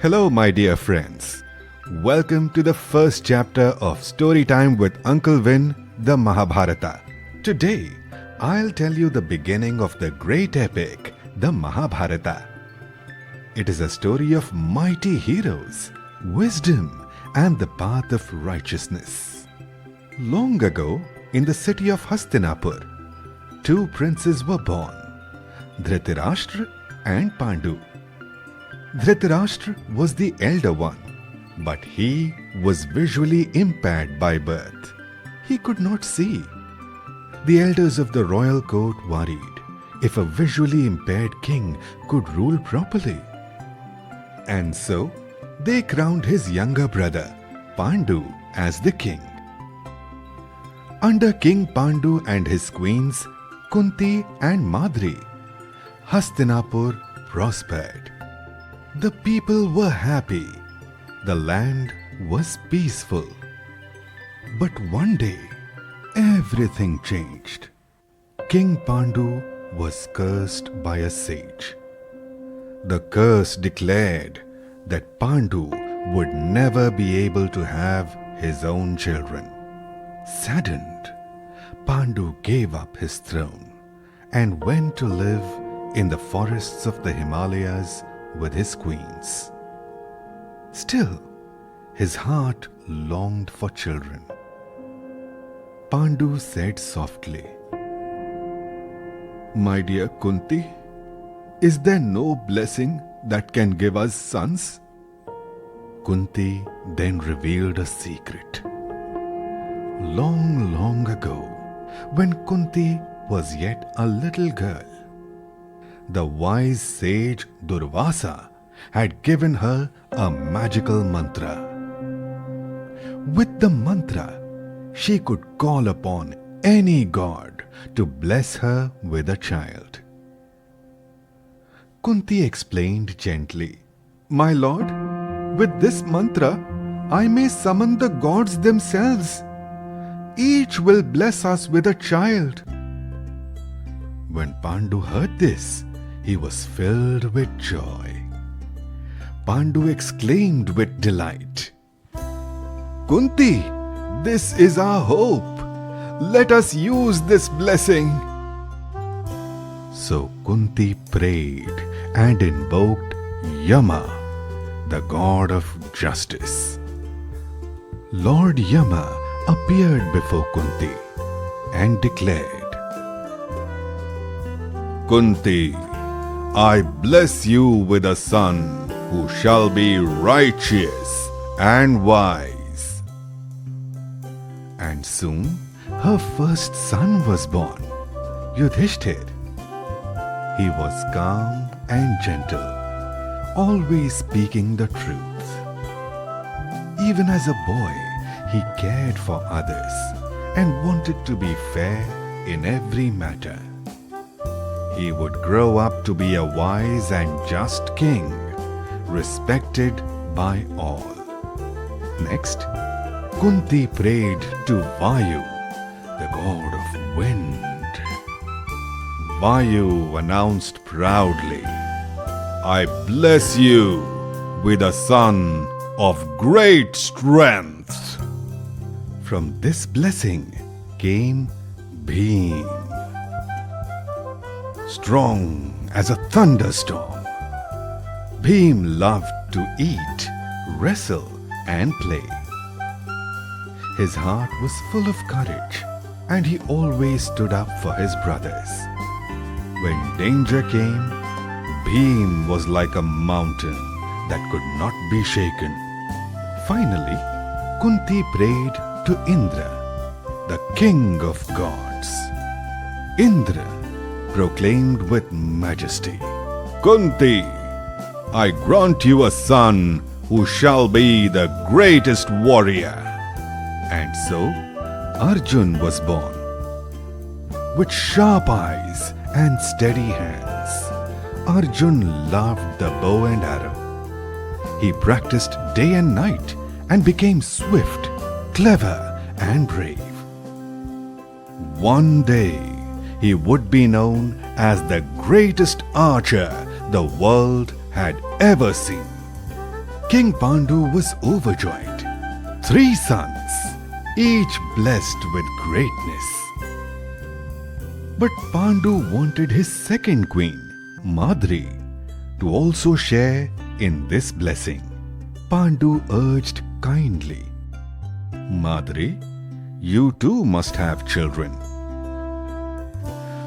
Hello, my dear friends. Welcome to the first chapter of Storytime with Uncle Vin, the Mahabharata. Today, I'll tell you the beginning of the great epic, the Mahabharata. It is a story of mighty heroes, wisdom, and the path of righteousness. Long ago, in the city of Hastinapur, two princes were born, Dhritarashtra and Pandu. Dhritarashtra was the elder one, but he was visually impaired by birth. He could not see. The elders of the royal court worried if a visually impaired king could rule properly. And so, they crowned his younger brother, Pandu, as the king. Under King Pandu and his queens, Kunti and Madri, Hastinapur prospered. The people were happy. The land was peaceful. But one day, everything changed. King Pandu was cursed by a sage. The curse declared that Pandu would never be able to have his own children. Saddened, Pandu gave up his throne and went to live in the forests of the Himalayas with his queens. Still, his heart longed for children. Pandu said softly, "My dear Kunti, is there no blessing that can give us sons?" Kunti then revealed a secret. Long, long ago, when Kunti was yet a little girl, the wise sage Durvasa had given her a magical mantra. With the mantra, she could call upon any god to bless her with a child. Kunti explained gently, "My lord, with this mantra, I may summon the gods themselves. Each will bless us with a child." When Pandu heard this, he was filled with joy. Pandu exclaimed with delight, "Kunti, this is our hope. Let us use this blessing." So Kunti prayed and invoked Yama, the god of justice. Lord Yama appeared before Kunti and declared, "Kunti, I bless you with a son who shall be righteous and wise." And soon her first son was born, Yudhishthira. He was calm and gentle, always speaking the truth. Even as a boy, he cared for others and wanted to be fair in every matter. He would grow up to be a wise and just king, respected by all. Next, Kunti prayed to Vayu, the god of wind. Vayu announced proudly, "I bless you with a son of great strength." From this blessing came Bhima. Strong as a thunderstorm, Bhima loved to eat, wrestle, and play. His heart was full of courage, and he always stood up for his brothers. When danger came, Bhima was like a mountain that could not be shaken. Finally, Kunti prayed to Indra, the king of gods. Indra proclaimed with majesty, "Kunti, I grant you a son who shall be the greatest warrior." And so, Arjuna was born. With sharp eyes and steady hands, Arjuna loved the bow and arrow. He practiced day and night and became swift, clever, and brave. One day, he would be known as the greatest archer the world had ever seen. King Pandu was overjoyed. 3 sons, each blessed with greatness. But Pandu wanted his second queen, Madri, to also share in this blessing. Pandu urged kindly, "Madri, you too must have children."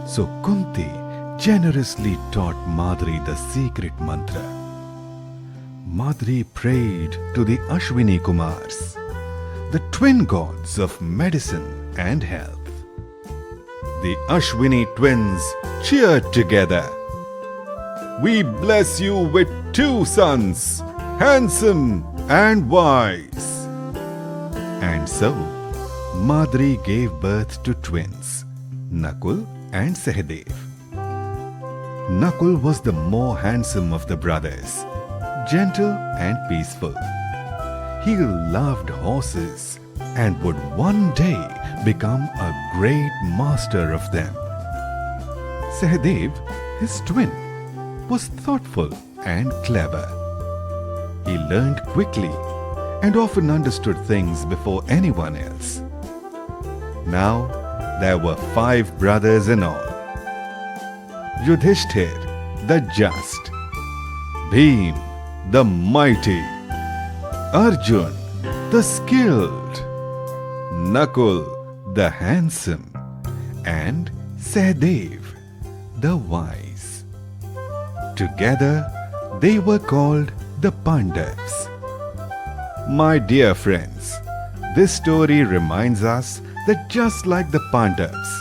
So Kunti generously taught Madri the secret mantra. Madri prayed to the Ashwini Kumars, the twin gods of medicine and health. The Ashwini twins cheered together. "We bless you with 2 sons, handsome and wise." And so, Madri gave birth to twins, Nakul and Sahadeva. Nakul was the more handsome of the brothers, gentle and peaceful. He loved horses and would one day become a great master of them. Sahadev, his twin, was thoughtful and clever. He learned quickly and often understood things before anyone else. Now there were 5 brothers in all. Yudhishthira, the just; Bhim, the mighty; Arjuna, the skilled; Nakul, the handsome; and Sahadeva, the wise. Together they were called the Pandavas. My dear friends, this story reminds us that just like the Pandavas,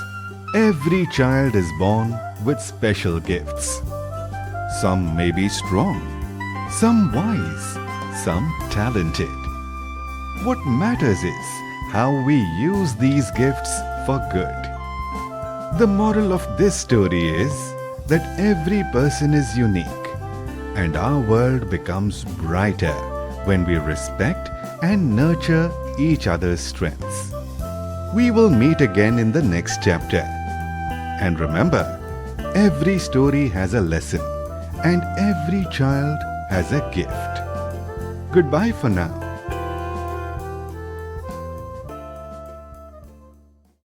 every child is born with special gifts. Some may be strong, some wise, some talented. What matters is how we use these gifts for good. The moral of this story is that every person is unique, and our world becomes brighter when we respect and nurture each other's strengths. We will meet again in the next chapter. And remember, every story has a lesson, and every child has a gift. Goodbye for now.